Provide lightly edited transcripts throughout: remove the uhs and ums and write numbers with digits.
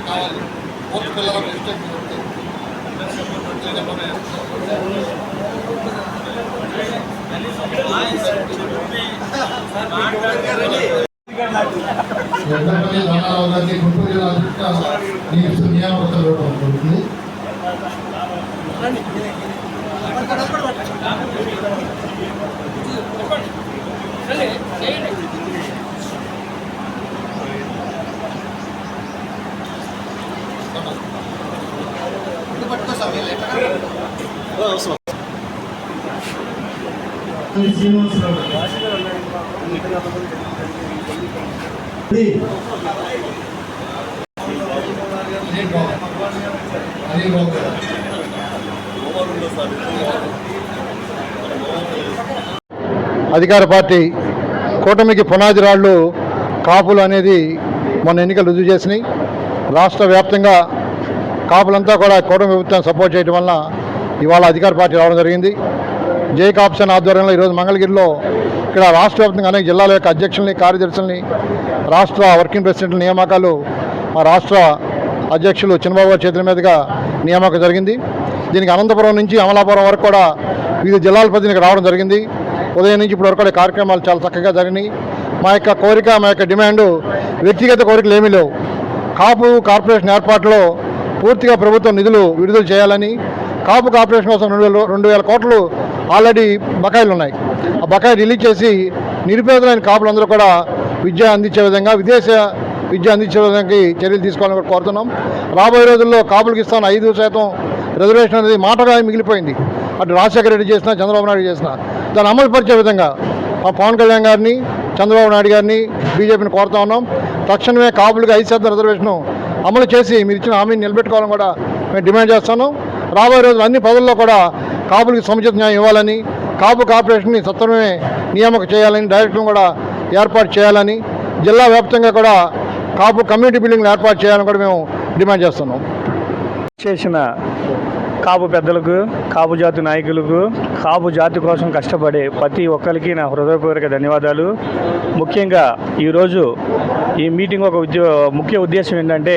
కావాలి కోర్టు పిల్లలకు మిస్టేక్ గుంటూరు జిల్లా నియామకాలు ఉంటుంది. అధికార పార్టీ కూటమికి పునాది రాళ్లు కాపులు అనేది మొన్న ఎన్నికలు రుజువు చేసినాయి. రాష్ట్ర వ్యాప్తంగా కాపులంతా కూడా కూటమి ప్రభుత్వాన్ని సపోర్ట్ చేయడం వల్ల ఇవాళ అధికార పార్టీ రావడం జరిగింది. జై కాప్సేన ఆధ్వర్యంలో ఈరోజు మంగళగిరిలో ఇక్కడ రాష్ట్ర వ్యాప్తంగా అనేక జిల్లాల యొక్క అధ్యక్షుల్ని, కార్యదర్శుల్ని, రాష్ట్ర వర్కింగ్ ప్రెసిడెంట్ల నియామకాలు మా రాష్ట్ర అధ్యక్షులు చంద్రబాబు గారి చేతుల మీదుగా నియామకం జరిగింది. దీనికి అనంతపురం నుంచి అమలాపురం వరకు కూడా వివిధ జిల్లాల ప్రతినిధులకు రావడం జరిగింది. ఉదయం నుంచి ఇప్పటి వరకు కూడా కార్యక్రమాలు చాలా చక్కగా జరిగినాయి. మా యొక్క కోరిక, మా యొక్క డిమాండు వ్యక్తిగత కోరికలు ఏమీ లేవు. కాపు కార్పొరేషన్ ఏర్పాటులో పూర్తిగా ప్రభుత్వం నిధులు విడుదల చేయాలని, కాపు కార్పొరేషన్ కోసం 2,000 కోట్లు ఆల్రెడీ బకాయిలు ఉన్నాయి. ఆ బకాయి రిలీజ్ చేసి నిరుపేదలైన కాపులందరూ కూడా విద్య అందించే విధంగా, విదేశ విద్య అందించే విధంగా చర్యలు తీసుకోవాలని కూడా కోరుతున్నాం. రాబోయే రోజుల్లో కాపులకు ఇస్తాను 5% రిజర్వేషన్ అనేది మాటగా మిగిలిపోయింది. అటు రాజశేఖర రెడ్డి చేసినా, చంద్రబాబు నాయుడు చేసినా దాన్ని అమలు పరిచే విధంగా మా పవన్ కళ్యాణ్ గారిని, చంద్రబాబు నాయుడు గారిని, బీజేపీని కోరుతా ఉన్నాం. తక్షణమే కాపులకు 5% రిజర్వేషన్ అమలు చేసి మీరు ఇచ్చిన హామీని నిలబెట్టుకోవాలని కూడా మేము డిమాండ్ చేస్తున్నాం. రాబోయే రోజులు అన్ని పదవుల్లో కూడా కాపులకి సముచిత న్యాయం ఇవ్వాలని, కాపు కార్పొరేషన్ని సత్వరమే నియామకం చేయాలని, డైరెక్టర్లను కూడా ఏర్పాటు చేయాలని, జిల్లా వ్యాప్తంగా కూడా కాపు కమ్యూనిటీ బిల్డింగ్లు ఏర్పాటు చేయాలని కూడా మేము డిమాండ్ చేస్తున్నాం. చేసిన కాపు పెద్దలకు, కాపు జాతి నాయకులకు, కాపు జాతి కోసం కష్టపడే ప్రతి ఒక్కరికి నా హృదయపూర్వక ధన్యవాదాలు. ముఖ్యంగా ఈరోజు ఈ మీటింగ్ ఒక ముఖ్య ఉద్దేశం ఏంటంటే,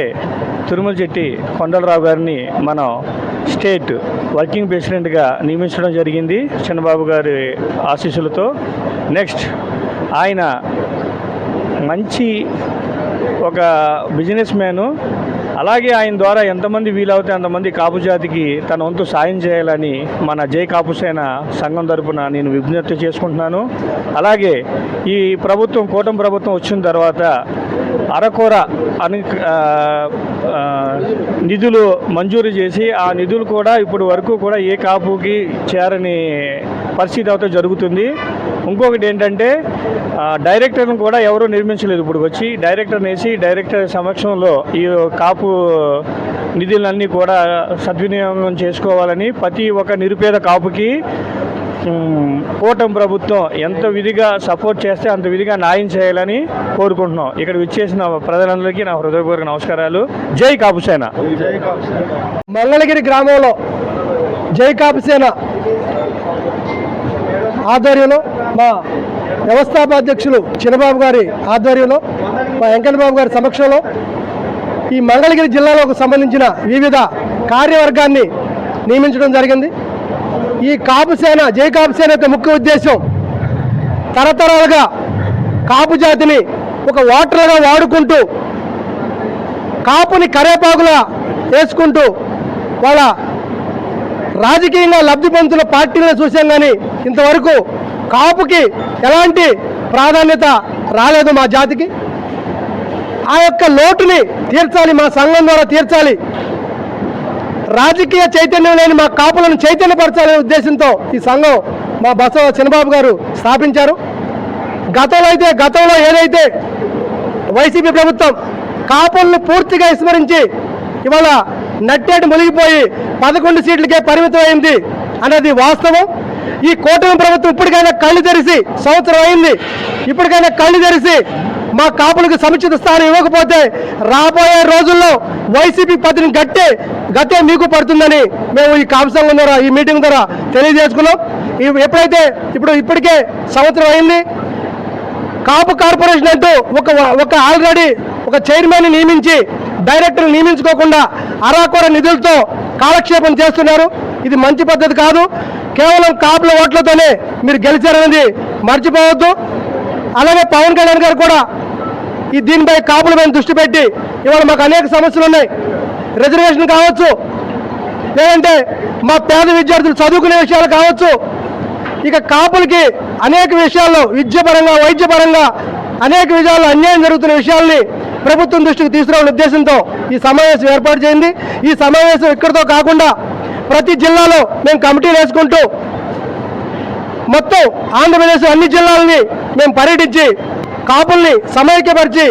తిరుమల చెట్టి కొండలరావు గారిని మనం స్టేట్ వర్కింగ్ ప్రెసిడెంట్గా నియమించడం జరిగింది చంద్రబాబు గారి ఆశీస్సులతో. నెక్స్ట్ ఆయన మంచి ఒక బిజినెస్ మ్యాను. అలాగే ఆయన ద్వారా ఎంతమంది వీలవుతే అంతమంది కాపు జాతికి తన వంతు సాయం చేయాలని మన జై కాపుసేన సంఘం తరపున నేను విజ్ఞప్తి చేసుకుంటున్నాను. అలాగే ఈ ప్రభుత్వం, కూటమి ప్రభుత్వం వచ్చిన తర్వాత అరకొర నిధులు మంజూరు చేసి ఆ నిధులు కూడా ఇప్పుడు వరకు కూడా ఏ కాపుకి చేరని పరిస్థితి అయితే జరుగుతుంది. ఇంకొకటి ఏంటంటే, డైరెక్టర్ను కూడా ఎవరూ నిర్మించలేదు. ఇప్పుడు వచ్చి డైరెక్టర్ని వేసి డైరెక్టర్ సమక్షంలో ఈ కాపు నిధులన్నీ కూడా సద్వినియోగం చేసుకోవాలని ప్రతి ఒక్క నిరుపేద కాపుకి కూటమి ప్రభుత్వం ఎంత విధిగా సపోర్ట్ చేస్తే అంత విధిగా న్యాయం చేయాలని కోరుకుంటున్నాం. ఇక్కడ విచ్చేసిన ప్రజలందరికీ నా హృదయపూర్వక నమస్కారాలు. జై కాపుసేన. మంగళగిరి గ్రామంలో జై కాపుసేన ఆధ్వర్యంలో మా వ్యవస్థాపాధ్యక్షులు చిన్నబాబు గారి ఆధ్వర్యంలో, మా వెంకటబాబు గారి సమక్షంలో ఈ మంగళగిరి జిల్లాలకు సంబంధించిన వివిధ కార్యవర్గాన్ని నియమించడం జరిగింది. ఈ కాపుసేన, జై కాపుసేన యొక్క ముఖ్య ఉద్దేశం తరతరాలుగా కాపు జాతిని ఒక ఓటర్లుగా వాడుకుంటూ, కాపుని కరేపాకులా వేసుకుంటూ వాళ్ళ రాజకీయంగా లబ్ధి పొందుతున్న పార్టీలను చూసాం. కానీ ఇంతవరకు కాపుకి ఎలాంటి ప్రాధాన్యత రాలేదు మా జాతికి. ఆ యొక్క లోటుని తీర్చాలి, మా సంఘం ద్వారా తీర్చాలి. రాజకీయ చైతన్యం లేని మా కాపులను చైతన్యపరచాలనే ఉద్దేశంతో ఈ సంఘం మా బసవ చిన్నబాబు గారు స్థాపించారు. గతంలో ఏదైతే వైసీపీ ప్రభుత్వం కాపులను పూర్తిగా విస్మరించి ఇవాళ నట్టేటి మునిగిపోయి 11 సీట్లకే పరిమితం అయింది అనేది వాస్తవం. ఈ కూటమి ప్రభుత్వం ఇప్పటికైనా కళ్ళు తెరిచి, సంవత్సరం అయింది, ఇప్పటికైనా కళ్ళు తెరిచి మా కాపులకు సముచిత స్థానం ఇవ్వకపోతే రాబోయే రోజుల్లో వైసీపీ పతిని గట్టే మీకు పడుతుందని మేము ఈ కాపు సంఘం ద్వారా, ఈ మీటింగ్ ద్వారా తెలియజేసుకున్నాం. ఎప్పుడైతే ఇప్పటికే సంవత్సరం అయింది, కాపు కార్పొరేషన్ అంటూ ఒక ఆల్రెడీ ఒక చైర్మన్ నియమించి డైరెక్టర్లు నియమించుకోకుండా అరాకొర నిధులతో కాలక్షేపం చేస్తున్నారు. ఇది మంచి పద్ధతి కాదు. కేవలం కాపుల ఓట్లతోనే మీరు గెలిచారనేది మర్చిపోవద్దు. అలాగే పవన్ కళ్యాణ్ గారు కూడా దీనిపై కాపుల మీద దృష్టి పెట్టి, ఇవాళ మాకు అనేక సమస్యలు ఉన్నాయి, రిజర్వేషన్ కావచ్చు, లేదంటే మా పేద విద్యార్థులు చదువుకునే విషయాలు కావచ్చు, ఇక కాపులకి అనేక విషయాల్లో విద్యపరంగా, వైద్యపరంగా అనేక విషయాల్లో అన్యాయం జరుగుతున్న విషయాల్ని ప్రభుత్వం దృష్టికి తీసుకురావాలనే ఉద్దేశంతో ఈ సమావేశం ఏర్పాటు చేయింది. ఈ సమావేశం ఇక్కడితో కాకుండా ప్రతి జిల్లాలో మేము కమిటీలు వేసుకుంటూ మొత్తం ఆంధ్రప్రదేశ్ అన్ని జిల్లాలని మేము పర్యటించి కాపుల్ని సమైక్యపరిచి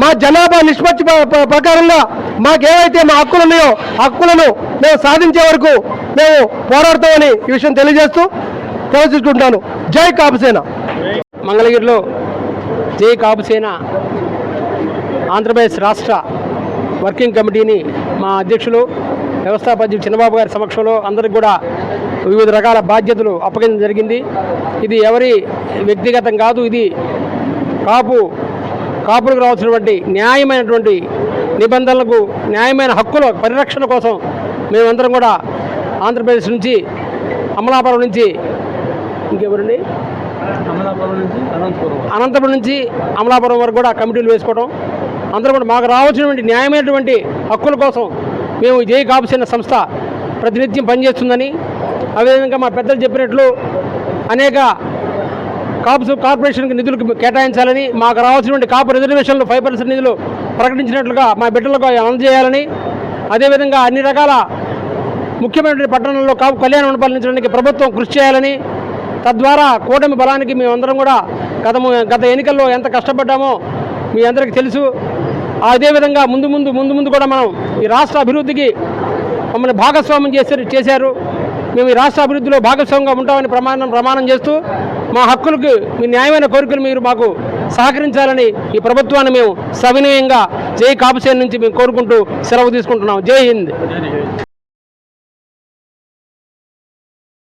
మా జనాభా నిష్పత్తి ప్రకారంగా మాకేవైతే మా హక్కులు ఉన్నాయో హక్కులను మేము సాధించే వరకు మేము పోరాడతామని ఈ విషయం తెలియజేసుకుంటాను. జై కాపుసేన. మంగళగిరిలో జై కాపుసేన ఆంధ్రప్రదేశ్ రాష్ట్ర వర్కింగ్ కమిటీని మా అధ్యక్షులు వ్యవస్థాపకులు చిన్నబాబు గారి సమక్షంలో అందరికి కూడా వివిధ రకాల బాధ్యతలు అప్పగించడం జరిగింది. ఇది ఎవరి వ్యక్తిగతం కాదు, ఇది కాపులకు రావాల్సినటువంటి న్యాయమైనటువంటి నిబంధనలకు, న్యాయమైన హక్కుల పరిరక్షణ కోసం మేమందరం కూడా ఆంధ్రప్రదేశ్ నుంచి, అమలాపురం నుంచి, ఇంకెవరండి, అనంతపురం నుంచి అమలాపురం వరకు కూడా కమిటీలు వేసుకోవడం, అందరూ కూడా మాకు రావాల్సినటువంటి న్యాయమైనటువంటి హక్కుల కోసం మేము జై కాపుసేన సంస్థ ప్రతినిత్యం పనిచేస్తుందని, అదేవిధంగా మా పెద్దలు చెప్పినట్లు అనేక కార్పొరేషన్కి నిధులు కేటాయించాలని, మాకు రావాల్సినటువంటి కాపు రిజర్వేషన్లు 5% నిధులు ప్రకటించినట్లుగా మా బిడ్డలకు అందజేయాలని, అదేవిధంగా అన్ని రకాల ముఖ్యమైనటువంటి పట్టణాల్లో కాపు కళ్యాణ మండపాలించడానికి ప్రభుత్వం కృషి చేయాలని, తద్వారా కూటమి బలానికి మేమందరం కూడా గత ఎన్నికల్లో ఎంత కష్టపడ్డామో మీ అందరికీ తెలుసు. అదేవిధంగా ముందు కూడా మనం ఈ రాష్ట్ర అభివృద్ధికి మమ్మల్ని భాగస్వామ్యం చేశారు. మేము ఈ రాష్ట్ర అభివృద్ధిలో భాగస్వామ్యంగా ఉంటామని ప్రమాణం చేస్తూ మా హక్కులకు, మీ న్యాయమైన కోరికలు మీరు మాకు సహకరించాలని ఈ ప్రభుత్వాన్ని మేము సవినయంగా జై కాపుసేన నుంచి మేము కోరుకుంటూ సెలవు తీసుకుంటున్నాం. జై హింద్.